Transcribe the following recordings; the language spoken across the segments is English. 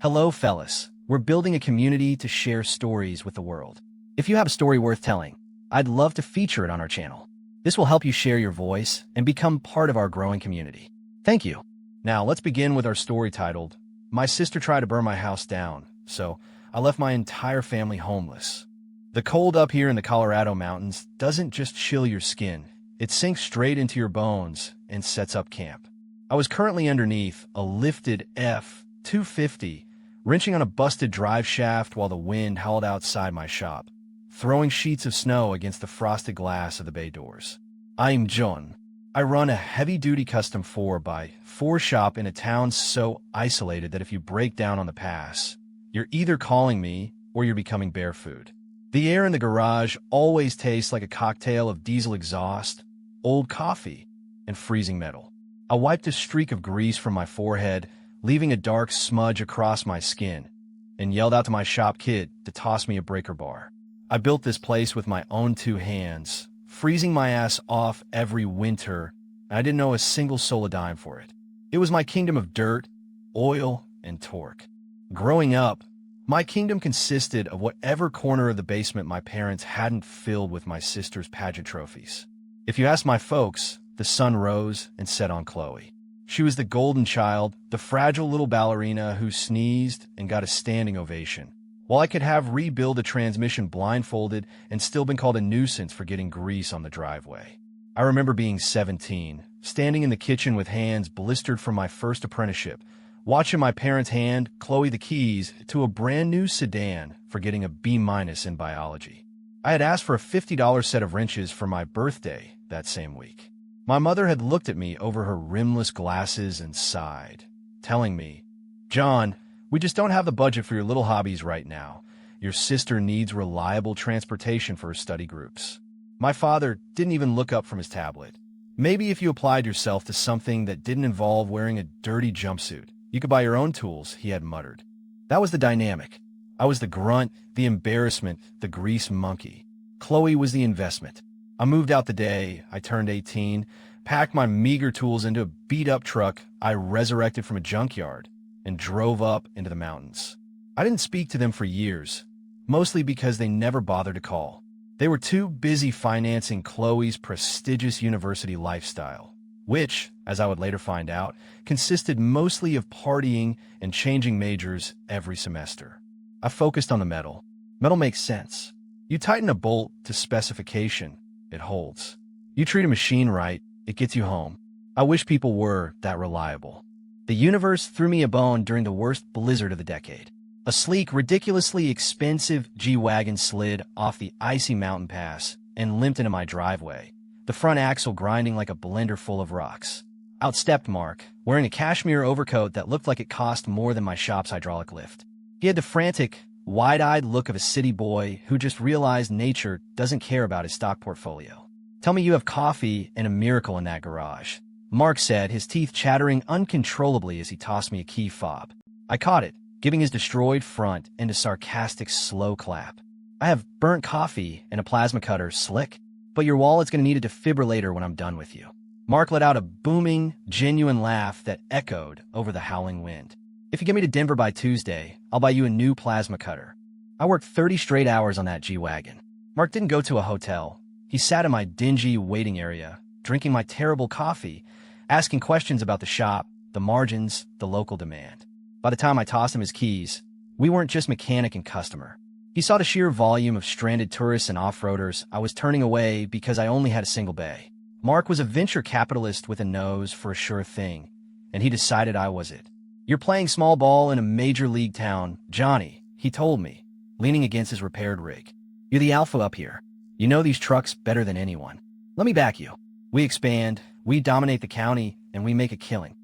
Hello, fellas. We're building a community to share stories with the world. If you have a story worth telling, I'd love to feature it on our channel. This will help you share your voice and become part of our growing community. Thank you. Now, let's begin with our story titled, My Sister Tried to Burn My House Down, so I left my entire family homeless. The cold up here in the Colorado mountains doesn't just chill your skin, it sinks straight into your bones and sets up camp. I was currently underneath a lifted F-250, wrenching on a busted drive shaft while the wind howled outside my shop, throwing sheets of snow against the frosted glass of the bay doors. I'm John. I run a heavy-duty custom 4x4 shop in a town so isolated that if you break down on the pass, you're either calling me or you're becoming bear food. The air in the garage always tastes like a cocktail of diesel exhaust, old coffee, and freezing metal. I wiped a streak of grease from my forehead, leaving a dark smudge across my skin, and yelled out to my shop kid to toss me a breaker bar. I built this place with my own two hands, freezing my ass off every winter, and I didn't know a single soul a dime for it. It was my kingdom of dirt, oil, and torque. Growing up, my kingdom consisted of whatever corner of the basement my parents hadn't filled with my sister's pageant trophies. If you ask my folks, the sun rose and set on Chloe. She was the golden child, the fragile little ballerina who sneezed and got a standing ovation, while I could have rebuild a transmission blindfolded and still been called a nuisance for getting grease on the driveway. I remember being 17, standing in the kitchen with hands blistered from my first apprenticeship, watching my parents hand Chloe the keys to a brand new sedan for getting a B- in biology. I had asked for a $50 set of wrenches for my birthday that same week. My mother had looked at me over her rimless glasses and sighed, telling me, John, we just don't have the budget for your little hobbies right now. Your sister needs reliable transportation for her study groups. My father didn't even look up from his tablet. Maybe if you applied yourself to something that didn't involve wearing a dirty jumpsuit, you could buy your own tools, he had muttered. That was the dynamic. I was the grunt, the embarrassment, the grease monkey. Chloe was the investment. I moved out the day I turned 18, packed my meager tools into a beat-up truck I resurrected from a junkyard, and drove up into the mountains. I didn't speak to them for years, mostly because they never bothered to call. They were too busy financing Chloe's prestigious university lifestyle, which, as I would later find out, consisted mostly of partying and changing majors every semester. I focused on the metal. Metal makes sense. You tighten a bolt to specification, it holds. You treat a machine right, it gets you home. I wish people were that reliable. The universe threw me a bone during the worst blizzard of the decade. A sleek, ridiculously expensive G-Wagon slid off the icy mountain pass and limped into my driveway, the front axle grinding like a blender full of rocks. Out stepped Mark, wearing a cashmere overcoat that looked like it cost more than my shop's hydraulic lift. He had the frantic, wide-eyed look of a city boy who just realized nature doesn't care about his stock portfolio. Tell me you have coffee and a miracle in that garage, Mark said, his teeth chattering uncontrollably as he tossed me a key fob. I caught it, giving his destroyed front into sarcastic slow clap. I have burnt coffee and a plasma cutter, slick, but your wallet's gonna need a defibrillator when I'm done with you. Mark let out a booming, genuine laugh that echoed over the howling wind. If you get me to Denver by Tuesday, I'll buy you a new plasma cutter. I worked 30 straight hours on that G-Wagon. Mark didn't go to a hotel. He sat in my dingy waiting area, drinking my terrible coffee, asking questions about the shop, the margins, the local demand. By the time I tossed him his keys, we weren't just mechanic and customer. He saw the sheer volume of stranded tourists and off-roaders I was turning away because I only had a single bay. Mark was a venture capitalist with a nose for a sure thing, and he decided I was it. You're playing small ball in a major league town, Johnny, he told me, leaning against his repaired rig. You're the alpha up here. You know these trucks better than anyone. Let me back you. We expand, we dominate the county, and we make a killing.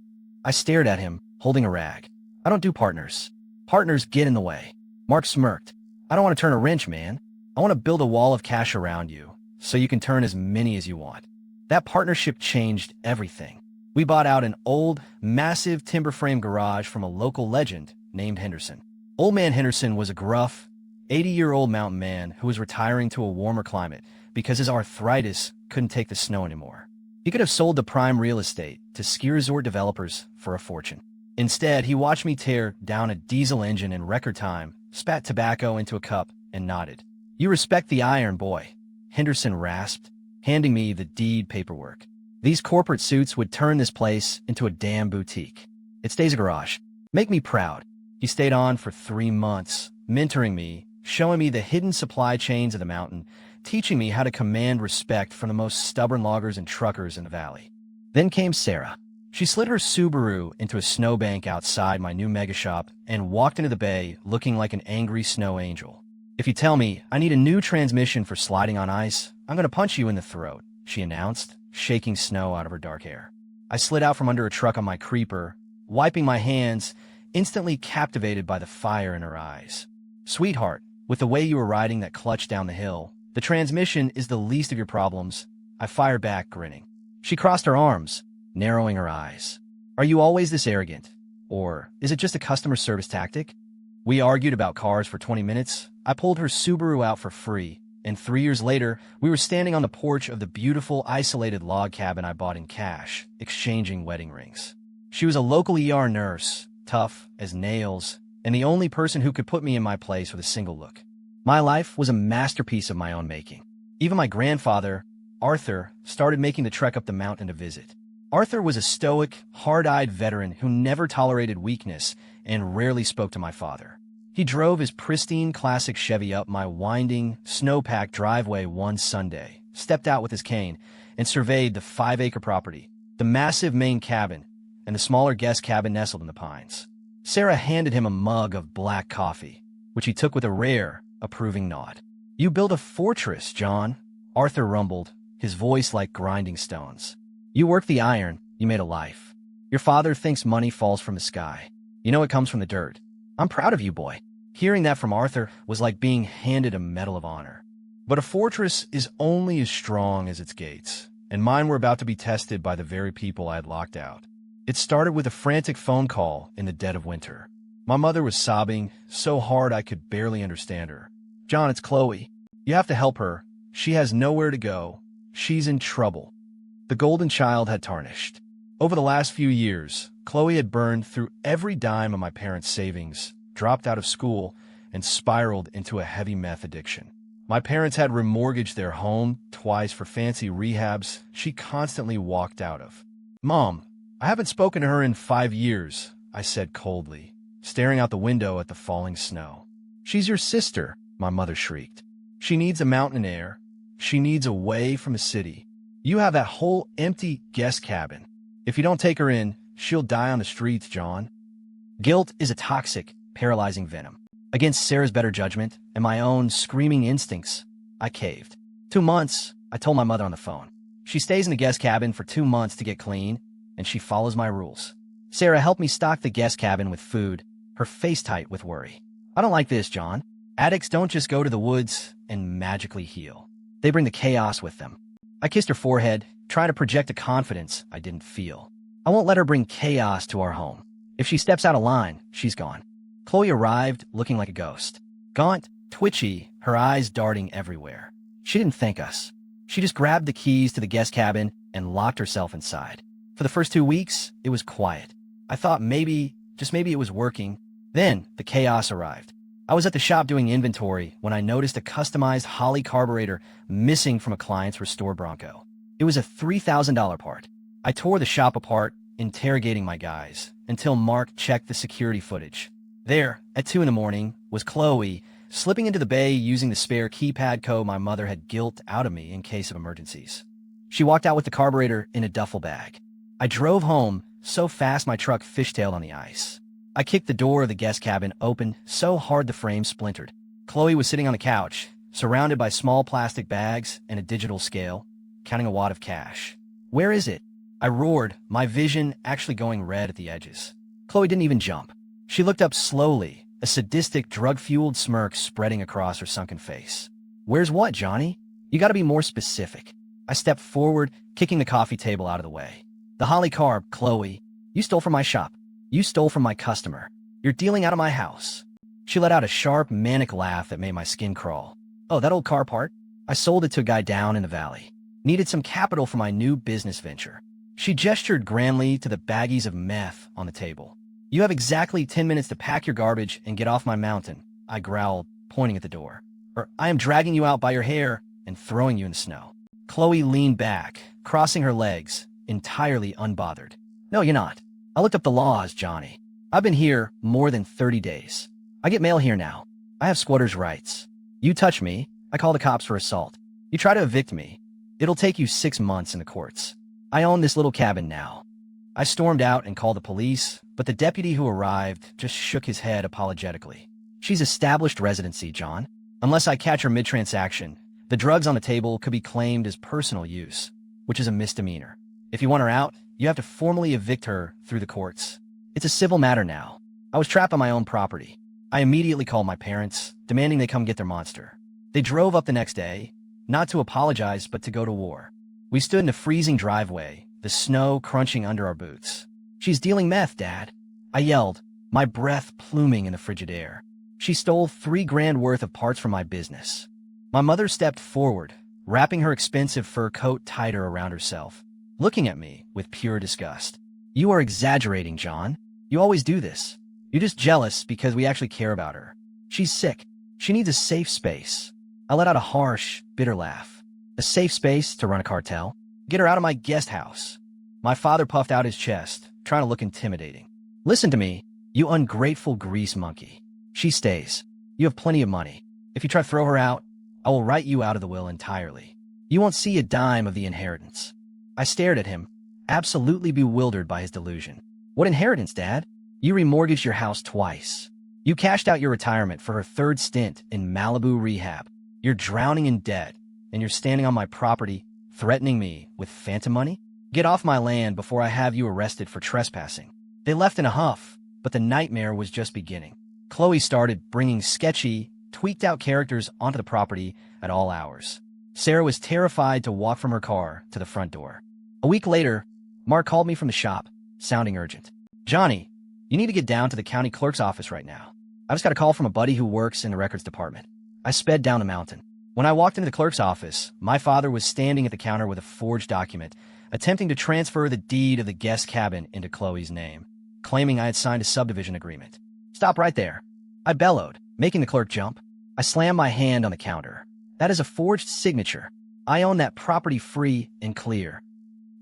I stared at him, holding a rag. I don't do partners. Partners get in the way. Mark smirked. I don't want to turn a wrench, man. I want to build a wall of cash around you, so you can turn as many as you want. That partnership changed everything. We bought out an old, massive timber frame garage from a local legend named Henderson. Old Man Henderson was a gruff, 80-year-old mountain man who was retiring to a warmer climate because his arthritis couldn't take the snow anymore. He could have sold the prime real estate to ski resort developers for a fortune. Instead, he watched me tear down a diesel engine in record time, spat tobacco into a cup, and nodded. "You respect the iron, boy," Henderson rasped, handing me the deed paperwork. "These corporate suits would turn this place into a damn boutique. It stays a garage. Make me proud." He stayed on for 3 months, mentoring me, showing me the hidden supply chains of the mountain, teaching me how to command respect from the most stubborn loggers and truckers in the valley. Then came Sarah. She slid her Subaru into a snowbank outside my new mega shop and walked into the bay looking like an angry snow angel. "If you tell me I need a new transmission for sliding on ice, I'm going to punch you in the throat," she announced, shaking snow out of her dark hair. I slid out from under a truck on my creeper, wiping my hands, instantly captivated by the fire in her eyes. "Sweetheart, with the way you were riding that clutch down the hill, the transmission is the least of your problems," I fired back, grinning. She crossed her arms, narrowing her eyes. "Are you always this arrogant? Or is it just a customer service tactic?" We argued about cars for 20 minutes. I pulled her Subaru out for free, and 3 years later, we were standing on the porch of the beautiful, isolated log cabin I bought in cash, exchanging wedding rings. She was a local ER nurse, tough as nails, and the only person who could put me in my place with a single look. My life was a masterpiece of my own making. Even my grandfather, Arthur, started making the trek up the mountain to visit. Arthur was a stoic, hard-eyed veteran who never tolerated weakness and rarely spoke to my father. He drove his pristine classic Chevy up my winding, snow-packed driveway one Sunday, stepped out with his cane, and surveyed the 5-acre property, the massive main cabin, and the smaller guest cabin nestled in the pines. Sarah handed him a mug of black coffee, which he took with a rare, approving nod. "You built a fortress, John," Arthur rumbled, his voice like grinding stones. "You worked the iron, you made a life. Your father thinks money falls from the sky. You know it comes from the dirt. I'm proud of you, boy." Hearing that from Arthur was like being handed a Medal of Honor. But a fortress is only as strong as its gates, and mine were about to be tested by the very people I had locked out. It started with a frantic phone call in the dead of winter. My mother was sobbing so hard I could barely understand her. "John, it's Chloe. You have to help her. She has nowhere to go. She's in trouble." The golden child had tarnished. Over the last few years, Chloe had burned through every dime of my parents' savings, dropped out of school, and spiraled into a heavy meth addiction. My parents had remortgaged their home twice for fancy rehabs she constantly walked out of. "Mom, I haven't spoken to her in 5 years," I said coldly, staring out the window at the falling snow. "She's your sister," my mother shrieked. "She needs a mountain air. She needs away from the city. You have that whole empty guest cabin. If you don't take her in, she'll die on the streets, John." Guilt is a toxic, paralyzing venom. Against Sarah's better judgment and my own screaming instincts, I caved. 2 months, I told my mother on the phone. She stays in the guest cabin for 2 months to get clean, and she follows my rules. Sarah helped me stock the guest cabin with food, her face tight with worry. "I don't like this, John. Addicts don't just go to the woods and magically heal. They bring the chaos with them." I kissed her forehead, trying to project a confidence I didn't feel. "I won't let her bring chaos to our home. If she steps out of line, she's gone." Chloe arrived looking like a ghost. Gaunt, twitchy, her eyes darting everywhere. She didn't thank us. She just grabbed the keys to the guest cabin and locked herself inside. For the first 2 weeks, it was quiet. I thought maybe, just maybe it was working. Then the chaos arrived. I was at the shop doing inventory when I noticed a customized Holley carburetor missing from a client's Restore Bronco. It was a $3,000 part. I tore the shop apart, interrogating my guys, until Mark checked the security footage. There, at 2 in the morning, was Chloe, slipping into the bay using the spare keypad code my mother had guilt out of me in case of emergencies. She walked out with the carburetor in a duffel bag. I drove home so fast my truck fishtailed on the ice. I kicked the door of the guest cabin open so hard the frame splintered. Chloe was sitting on the couch, surrounded by small plastic bags and a digital scale, counting a wad of cash. "Where is it?" I roared, my vision actually going red at the edges. Chloe didn't even jump. She looked up slowly, a sadistic, drug-fueled smirk spreading across her sunken face. "Where's what, Johnny? You gotta be more specific." I stepped forward, kicking the coffee table out of the way. "The Holley carb, Chloe. You stole from my shop. You stole from my customer. You're dealing out of my house." She let out a sharp, manic laugh that made my skin crawl. "Oh, that old car part? I sold it to a guy down in the valley. Needed some capital for my new business venture." She gestured grandly to the baggies of meth on the table. You have exactly 10 minutes to pack your garbage and get off my mountain, I growled, pointing at the door. Or I am dragging you out by your hair and throwing you in the snow. Chloe leaned back, crossing her legs, entirely unbothered. No, you're not. I looked up the laws, Johnny. I've been here more than 30 days. I get mail here now. I have squatter's rights. You touch me, I call the cops for assault. You try to evict me, it'll take you 6 months in the courts. I own this little cabin now. I stormed out and called the police, but the deputy who arrived just shook his head apologetically. She's established residency, John. Unless I catch her mid-transaction, the drugs on the table could be claimed as personal use, which is a misdemeanor. If you want her out, you have to formally evict her through the courts. It's a civil matter now. I was trapped on my own property. I immediately called my parents, demanding they come get their monster. They drove up the next day, not to apologize, but to go to war. We stood in a freezing driveway, the snow crunching under our boots. She's dealing meth, Dad. I yelled, my breath pluming in the frigid air. She stole $3,000 worth of parts from my business. My mother stepped forward, wrapping her expensive fur coat tighter around herself, looking at me with pure disgust. You are exaggerating, John. You always do this. You're just jealous because we actually care about her. She's sick. She needs a safe space. I let out a harsh, bitter laugh. A safe space to run a cartel? Get her out of my guest house. My father puffed out his chest, trying to look intimidating. Listen to me, you ungrateful grease monkey. She stays. You have plenty of money. If you try to throw her out, I will write you out of the will entirely. You won't see a dime of the inheritance. I stared at him, absolutely bewildered by his delusion. What inheritance, Dad? You remortgaged your house twice. You cashed out your retirement for her third stint in Malibu rehab. You're drowning in debt, and you're standing on my property, threatening me with phantom money? Get off my land before I have you arrested for trespassing. They left in a huff, but the nightmare was just beginning. Chloe started bringing sketchy, tweaked-out characters onto the property at all hours. Sarah was terrified to walk from her car to the front door. A week later, Mark called me from the shop, sounding urgent. Johnny, you need to get down to the county clerk's office right now. I just got a call from a buddy who works in the records department. I sped down the mountain. When I walked into the clerk's office, my father was standing at the counter with a forged document, attempting to transfer the deed of the guest cabin into Chloe's name, claiming I had signed a subdivision agreement. Stop right there. I bellowed, making the clerk jump. I slammed my hand on the counter. That is a forged signature. I own that property free and clear.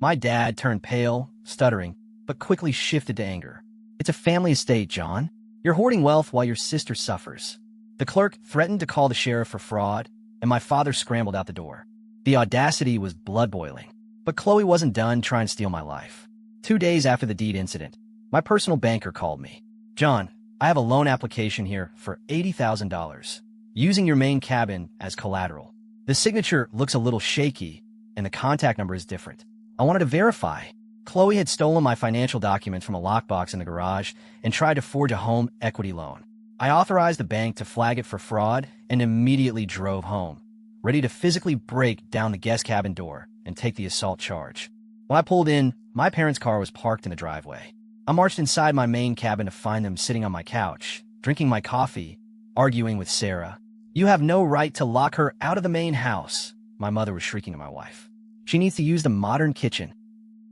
My dad turned pale, stuttering, but quickly shifted to anger. It's a family estate, John. You're hoarding wealth while your sister suffers. The clerk threatened to call the sheriff for fraud, and my father scrambled out the door. The audacity was blood-boiling. But Chloe wasn't done trying to steal my life. 2 days after the deed incident, my personal banker called me. John, I have a loan application here for $80,000, using your main cabin as collateral. The signature looks a little shaky, and the contact number is different. I wanted to verify. Chloe had stolen my financial documents from a lockbox in the garage and tried to forge a home equity loan. I authorized the bank to flag it for fraud and immediately drove home, ready to physically break down the guest cabin door and take the assault charge. When I pulled in, my parents' car was parked in the driveway. I marched inside my main cabin to find them sitting on my couch, drinking my coffee, arguing with Sarah. You have no right to lock her out of the main house, my mother was shrieking at my wife. She needs to use the modern kitchen.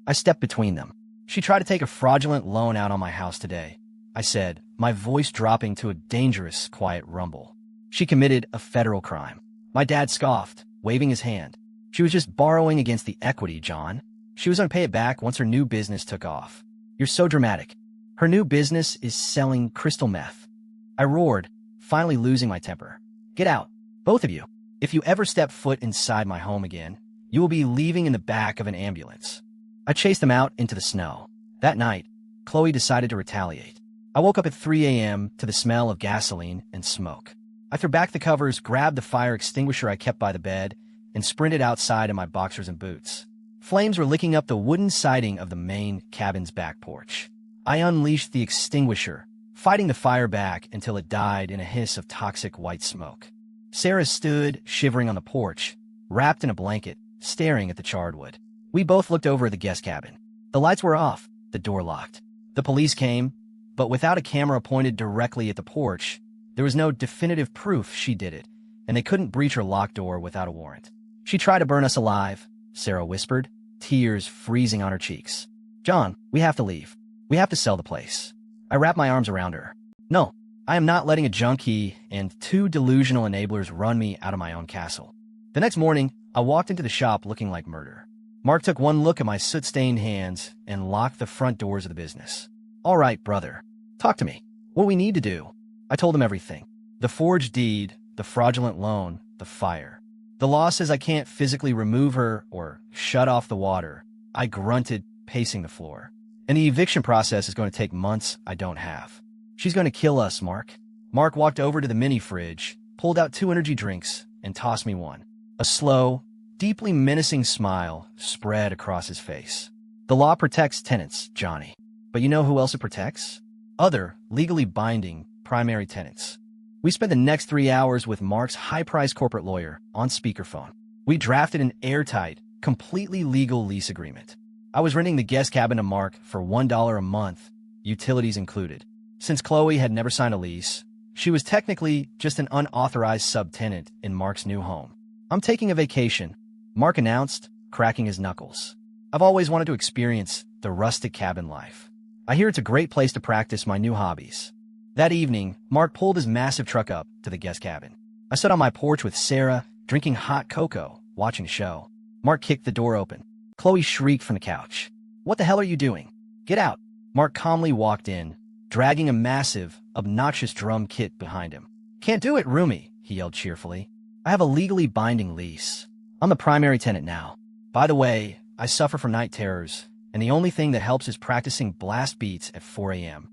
I stepped between them. She tried to take a fraudulent loan out on my house today, I said, my voice dropping to a dangerous, quiet rumble. She committed a federal crime. My dad scoffed, waving his hand. She was just borrowing against the equity, John. She was going to pay it back once her new business took off. You're so dramatic. Her new business is selling crystal meth. I roared, finally losing my temper. Get out, both of you. If you ever step foot inside my home again, you will be leaving in the back of an ambulance. I chased them out into the snow. That night, Chloe decided to retaliate. I woke up at 3 a.m. to the smell of gasoline and smoke. I threw back the covers, grabbed the fire extinguisher I kept by the bed, and sprinted outside in my boxers and boots. Flames were licking up the wooden siding of the main cabin's back porch. I unleashed the extinguisher, fighting the fire back until it died in a hiss of toxic white smoke. Sarah stood, shivering on the porch, wrapped in a blanket, staring at the charred wood. We both looked over at the guest cabin. The lights were off, the door locked. The police came, but without a camera pointed directly at the porch, there was no definitive proof she did it, and they couldn't breach her locked door without a warrant. She tried to burn us alive, Sarah whispered, tears freezing on her cheeks. John, we have to leave. We have to sell the place. I wrapped my arms around her. No, I am not letting a junkie and two delusional enablers run me out of my own castle. The next morning, I walked into the shop looking like murder. Mark took one look at my soot-stained hands and locked the front doors of the business. All right, brother. Talk to me. What we need to do. I told him everything. The forged deed, the fraudulent loan, the fire. The law says I can't physically remove her or shut off the water. I grunted, pacing the floor. And the eviction process is going to take months I don't have. She's going to kill us, Mark. Mark walked over to the mini fridge, pulled out 2 energy drinks, and tossed me one. A slow, deeply menacing smile spread across his face. The law protects tenants, Johnny. But you know who else it protects? Other, legally binding, primary tenants. We spent the next 3 hours with Mark's high-priced corporate lawyer on speakerphone. We drafted an airtight, completely legal lease agreement. I was renting the guest cabin to Mark for $1 a month, utilities included. Since Chloe had never signed a lease, she was technically just an unauthorized subtenant in Mark's new home. I'm taking a vacation, Mark announced, cracking his knuckles. I've always wanted to experience the rustic cabin life. I hear it's a great place to practice my new hobbies. That evening, Mark pulled his massive truck up to the guest cabin. I sat on my porch with Sarah, drinking hot cocoa, watching the show. Mark kicked the door open. Chloe shrieked from the couch. What the hell are you doing? Get out. Mark calmly walked in, dragging a massive, obnoxious drum kit behind him. Can't do it, Rumi, he yelled cheerfully. I have a legally binding lease. I'm the primary tenant now. By the way, I suffer from night terrors, and the only thing that helps is practicing blast beats at 4 a.m.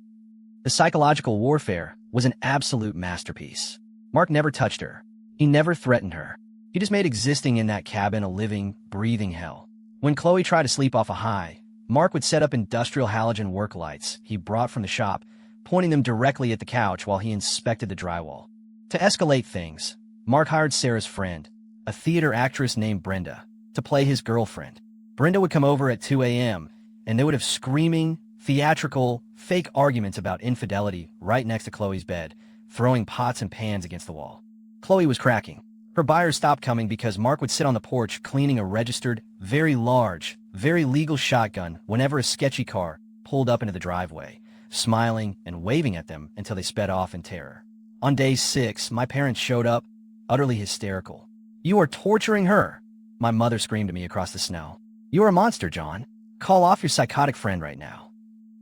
The psychological warfare was an absolute masterpiece. Mark never touched her. He never threatened her. He just made existing in that cabin a living, breathing hell. When Chloe tried to sleep off a high, Mark would set up industrial halogen work lights he brought from the shop, pointing them directly at the couch while he inspected the drywall. To escalate things, Mark hired Sarah's friend, a theater actress named Brenda, to play his girlfriend. Brenda would come over at 2 a.m., and they would have screaming, theatrical, fake arguments about infidelity right next to Chloe's bed, throwing pots and pans against the wall. Chloe was cracking. Her buyers stopped coming because Mark would sit on the porch cleaning a registered, very large, very legal shotgun whenever a sketchy car pulled up into the driveway, smiling and waving at them until they sped off in terror. On day 6, my parents showed up, utterly hysterical. You are torturing her, my mother screamed at me across the snow. You are a monster, John. Call off your psychotic friend right now.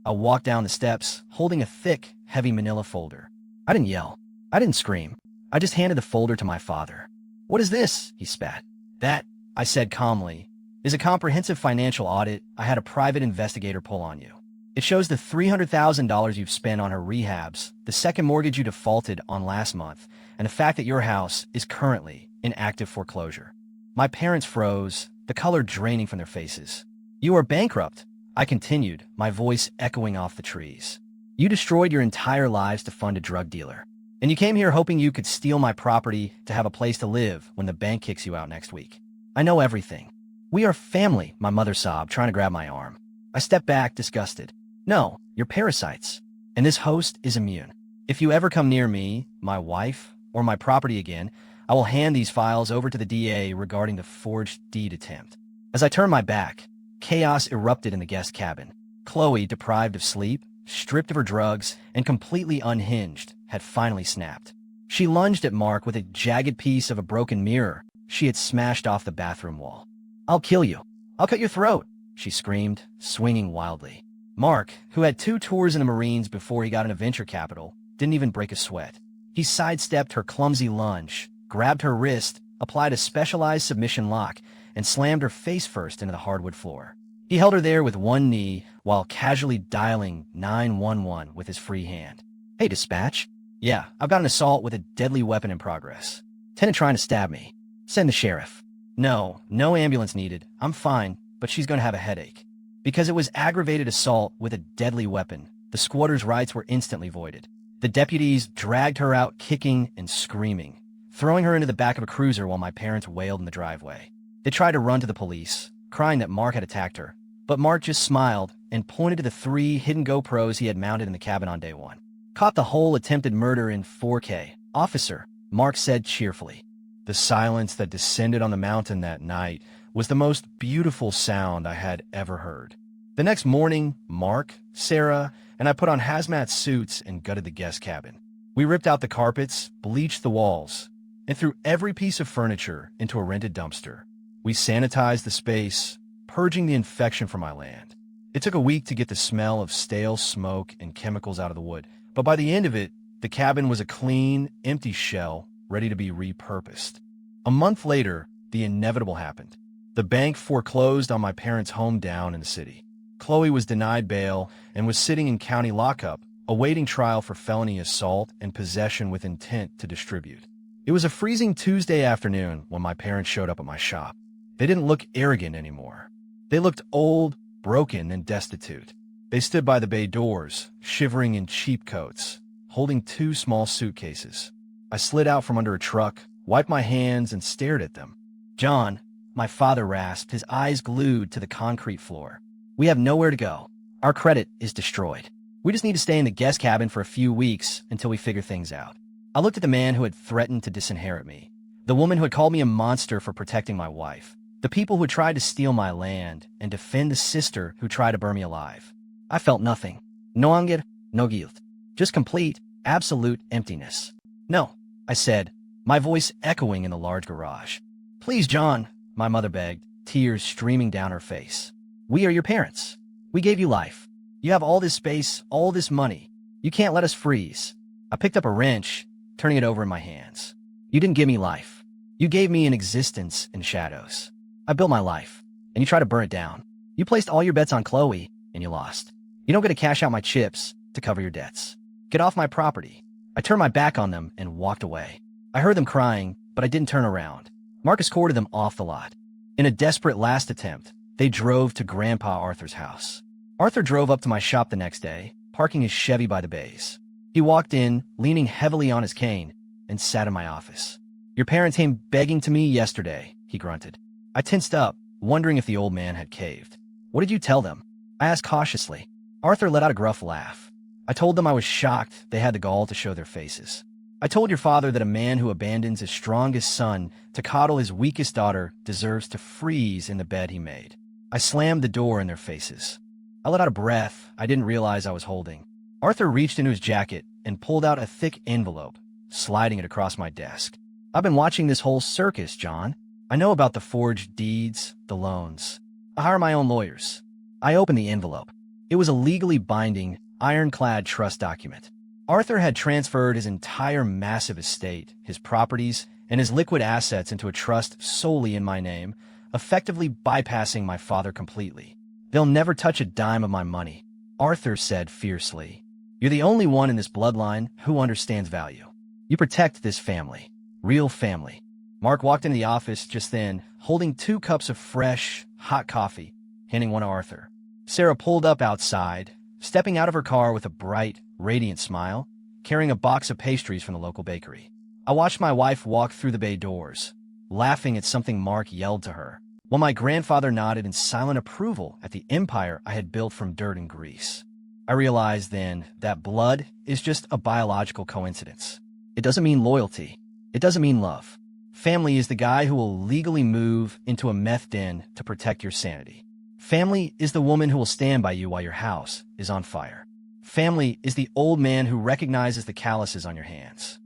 I walked down the steps, holding a thick, heavy manila folder. I didn't yell. I didn't scream. I just handed the folder to my father. What is this? He spat. That, I said calmly, is a comprehensive financial audit I had a private investigator pull on you. It shows the $300,000 you've spent on her rehabs, the second mortgage you defaulted on last month, and the fact that your house is currently in active foreclosure. My parents froze, the color draining from their faces. You are bankrupt, I continued, my voice echoing off the trees. You destroyed your entire lives to fund a drug dealer. And you came here hoping you could steal my property to have a place to live when the bank kicks you out next week. I know everything. We are family, my mother sobbed, trying to grab my arm. I stepped back, disgusted. No, you're parasites. And this host is immune. If you ever come near me, my wife, or my property again, I will hand these files over to the DA regarding the forged deed attempt. As I turned my back, chaos erupted in the guest cabin. Chloe, deprived of sleep, stripped of her drugs, and completely unhinged, had finally snapped. She lunged at Mark with a jagged piece of a broken mirror she had smashed off the bathroom wall. I'll kill you. I'll cut your throat, she screamed, swinging wildly. Mark, who had 2 tours in the Marines before he got into venture capital, didn't even break a sweat. He sidestepped her clumsy lunge, grabbed her wrist, applied a specialized submission lock, and slammed her face first into the hardwood floor. He held her there with one knee while casually dialing 911 with his free hand. Hey, dispatch. Yeah, I've got an assault with a deadly weapon in progress. Tenant trying to stab me. Send the sheriff. No ambulance needed. I'm fine, but she's going to have a headache. Because it was aggravated assault with a deadly weapon, the squatter's rights were instantly voided. The deputies dragged her out kicking and screaming, throwing her into the back of a cruiser while my parents wailed in the driveway. They tried to run to the police, crying that Mark had attacked her, but Mark just smiled and pointed to the 3 hidden GoPros he had mounted in the cabin on day 1. Caught the whole attempted murder in 4K. Officer, Mark said cheerfully. The silence that descended on the mountain that night was the most beautiful sound I had ever heard. The next morning, Mark, Sarah, and I put on hazmat suits and gutted the guest cabin. We ripped out the carpets, bleached the walls, and threw every piece of furniture into a rented dumpster. We sanitized the space, purging the infection from my land. It took a week to get the smell of stale smoke and chemicals out of the wood, but by the end of it, the cabin was a clean, empty shell ready to be repurposed. A month later, the inevitable happened. The bank foreclosed on my parents' home down in the city. Chloe was denied bail and was sitting in county lockup, awaiting trial for felony assault and possession with intent to distribute. It was a freezing Tuesday afternoon when my parents showed up at my shop. They didn't look arrogant anymore. They looked old, broken, and destitute. They stood by the bay doors, shivering in cheap coats, holding 2 small suitcases. I slid out from under a truck, wiped my hands, and stared at them. "John," my father rasped, his eyes glued to the concrete floor. "We have nowhere to go. Our credit is destroyed. We just need to stay in the guest cabin for a few weeks until we figure things out." I looked at the man who had threatened to disinherit me, the woman who had called me a monster for protecting my wife, the people who had tried to steal my land and defend the sister who tried to burn me alive. I felt nothing. No anger, no guilt. Just complete, absolute emptiness. "No," I said, my voice echoing in the large garage. "Please, John," my mother begged, tears streaming down her face. "We are your parents. We gave you life. You have all this space, all this money. You can't let us freeze." I picked up a wrench, turning it over in my hands. "You didn't give me life. You gave me an existence in shadows. I built my life, and you tried to burn it down. You placed all your bets on Chloe, and you lost. You don't get to cash out my chips to cover your debts. Get off my property." I turned my back on them and walked away. I heard them crying, but I didn't turn around. Marcus courted them off the lot. In a desperate last attempt, they drove to Grandpa Arthur's house. Arthur drove up to my shop the next day, parking his Chevy by the bays. He walked in, leaning heavily on his cane, and sat in my office. "Your parents came begging to me yesterday," he grunted. I tensed up, wondering if the old man had caved. "What did you tell them?" I asked cautiously. Arthur let out a gruff laugh. "I told them I was shocked they had the gall to show their faces. I told your father that a man who abandons his strongest son to coddle his weakest daughter deserves to freeze in the bed he made." I slammed the door in their faces. I let out a breath I didn't realize I was holding. Arthur reached into his jacket and pulled out a thick envelope, sliding it across my desk. "I've been watching this whole circus, John. I know about the forged deeds, the loans. I hire my own lawyers." I opened the envelope. It was a legally binding, ironclad trust document. Arthur had transferred his entire massive estate, his properties, and his liquid assets into a trust solely in my name, effectively bypassing my father completely. "They'll never touch a dime of my money," Arthur said fiercely. "You're the only one in this bloodline who understands value. You protect this family. Real family." Mark walked into the office just then, holding 2 cups of fresh, hot coffee, handing one to Arthur. Sarah pulled up outside, stepping out of her car with a bright, radiant smile, carrying a box of pastries from the local bakery. I watched my wife walk through the bay doors, laughing at something Mark yelled to her, while my grandfather nodded in silent approval at the empire I had built from dirt and grease. I realized then that blood is just a biological coincidence. It doesn't mean loyalty. It doesn't mean love. Family is the guy who will legally move into a meth den to protect your sanity. Family is the woman who will stand by you while your house is on fire. Family is the old man who recognizes the calluses on your hands.